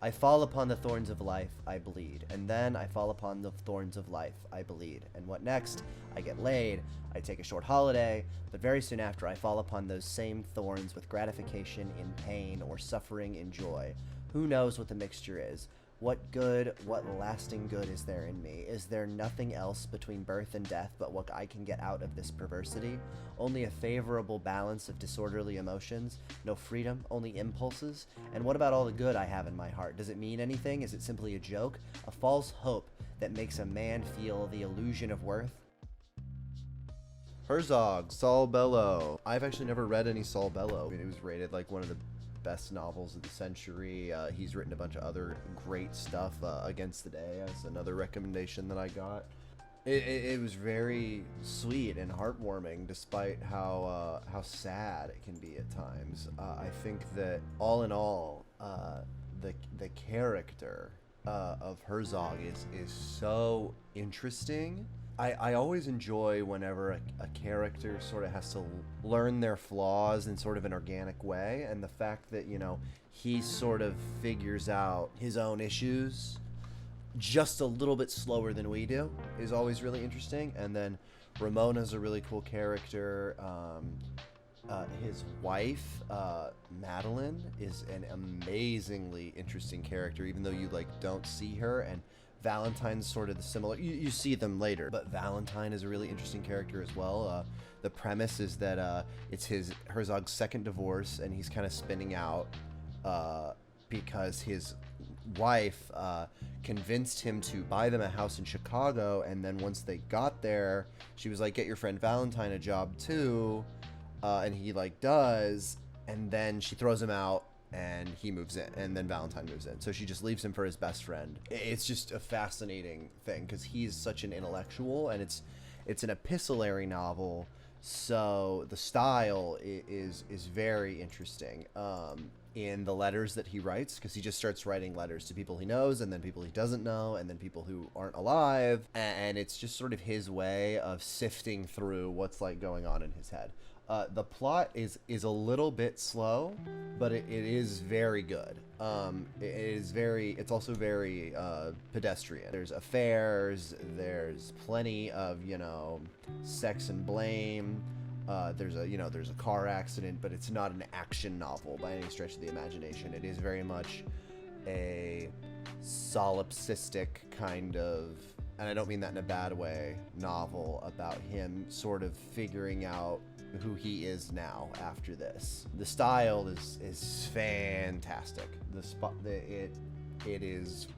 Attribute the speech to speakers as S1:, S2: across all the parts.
S1: I fall upon the thorns of life, I bleed. And then I fall upon the thorns of life, I bleed. And what next? I get laid, I take a short holiday, but very soon after I fall upon those same thorns with gratification in pain or suffering in joy. Who knows what the mixture is? What good, what lasting good is there in me? Is there nothing else between birth and death but what I can get out of this perversity? Only a favorable balance of disorderly emotions? No freedom, only impulses? And what about all the good I have in my heart? Does it mean anything? Is it simply a joke? A false hope that makes a man feel the illusion of worth? Herzog, Saul Bellow. I've actually never read any Saul Bellow. It was rated like one of the best novels of the century. He's written a bunch of other great stuff. Against the Day as another recommendation that I got. It was very sweet and heartwarming, despite how sad it can be at times. I think that all in all, the character of Herzog is so interesting. I always enjoy whenever a character sort of has to learn their flaws in sort of an organic way, and the fact that, you know, he sort of figures out his own issues just a little bit slower than we do is always really interesting. And then Ramona's a really cool character. His wife, Madeline, is an amazingly interesting character, even though you don't see her. And Valentine's sort of the similar. You see them later, but Valentine is a really interesting character as well. The premise is that it's Herzog's second divorce, and he's kind of spinning out because his wife convinced him to buy them a house in Chicago, and then once they got there, she was like, "Get your friend Valentine a job too," and he does, and then she throws him out. And he moves in, and then Valentine moves in. So she just leaves him for his best friend. It's just a fascinating thing because he's such an intellectual, and it's an epistolary novel, so the style is very interesting in the letters that he writes, because he just starts writing letters to people he knows, and then people he doesn't know, and then people who aren't alive, and it's just sort of his way of sifting through what's going on in his head. The plot is a little bit slow, but it is very good. It's also very pedestrian. There's affairs, there's plenty of, sex and blame. There's a car accident, but it's not an action novel by any stretch of the imagination. It is very much a solipsistic kind of, and I don't mean that in a bad way, novel about him sort of figuring out who he is now after this. The style is fantastic. It is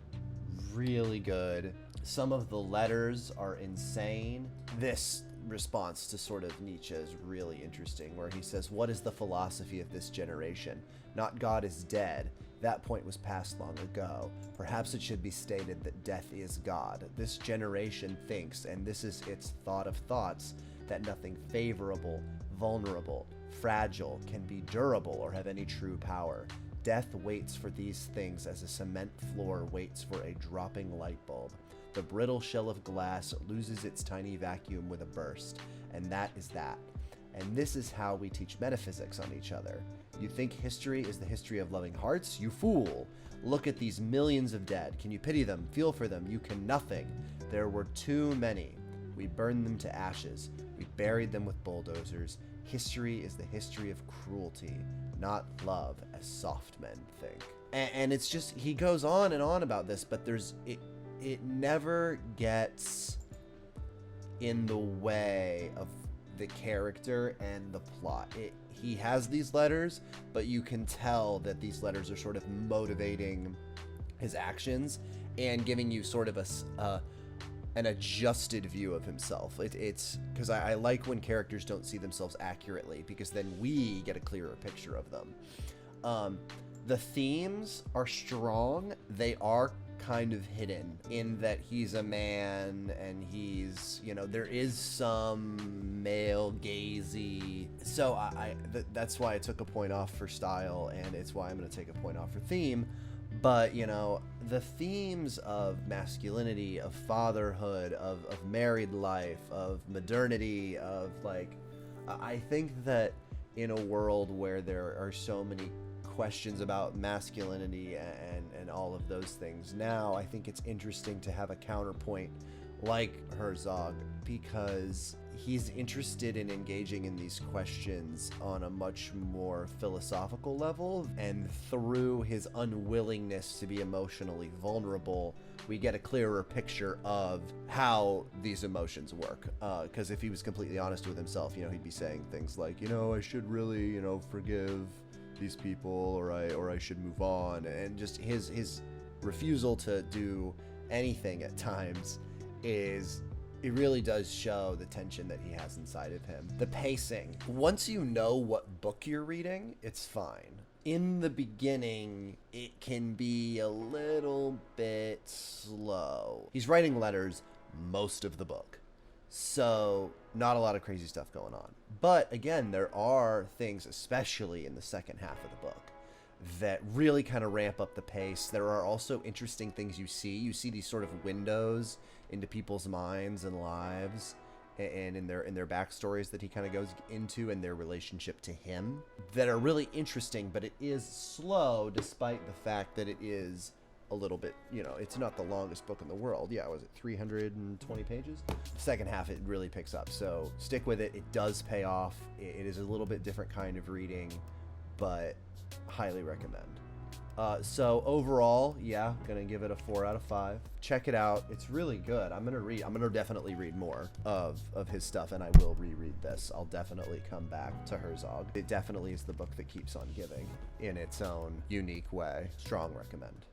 S1: really good. Some of the letters are insane. This response to sort of Nietzsche is really interesting, where he says, "What is the philosophy of this generation? Not God is dead. That point was passed long ago. Perhaps it should be stated that death is God. This generation thinks, and this is its thought of thoughts, that nothing favorable, vulnerable, fragile can be durable or have any true power. Death waits for these things as a cement floor waits for a dropping light bulb. The brittle shell of glass loses its tiny vacuum with a burst, and that is that. And this is how we teach metaphysics on each other. You think history is the history of loving hearts? You fool! Look at these millions of dead. Can you pity them? Feel for them? You can nothing. There were too many. We burned them to ashes. We buried them with bulldozers. History is the history of cruelty, not love, as soft men think." And it's just, he goes on and on about this, but it never gets in the way of the character and the plot. He has these letters, but you can tell that these letters are sort of motivating his actions and giving you sort of an adjusted view of himself. It's because I like when characters don't see themselves accurately, because then we get a clearer picture of them. The themes are strong. They are kind of hidden in that he's a man, and he's, there is some male gazy. So that's why I took a point off for style, and it's why I'm going to take a point off for theme. But, the themes of masculinity, of fatherhood, of married life, of modernity, of I think that in a world where there are so many questions about masculinity and all of those things. Now, I think it's interesting to have a counterpoint like Herzog, because he's interested in engaging in these questions on a much more philosophical level, and through his unwillingness to be emotionally vulnerable, we get a clearer picture of how these emotions work. Because if he was completely honest with himself, he'd be saying things like, I should really, forgive these people, or I should move on, and just his refusal to do anything at times it really does show the tension that he has inside of him. The pacing. Once you know what book you're reading, it's fine. In the beginning, it can be a little bit slow. He's writing letters most of the book, so not a lot of crazy stuff going on. But again, there are things, especially in the second half of the book, that really kind of ramp up the pace. There are also interesting things you see. You see these sort of windows into people's minds and lives, and in their backstories that he kind of goes into, and their relationship to him, that are really interesting. But it is slow, despite the fact that it is a little bit, it's not the longest book in the world. Yeah, was it 320 pages? Second half, it really picks up. So stick with it. It does pay off. It is a little bit different kind of reading, but highly recommend. So overall, yeah, gonna give it a 4 out of 5. Check it out. It's really good. I'm gonna definitely read more of his stuff, and I will reread this. I'll definitely come back to Herzog. It definitely is the book that keeps on giving in its own unique way. Strong recommend.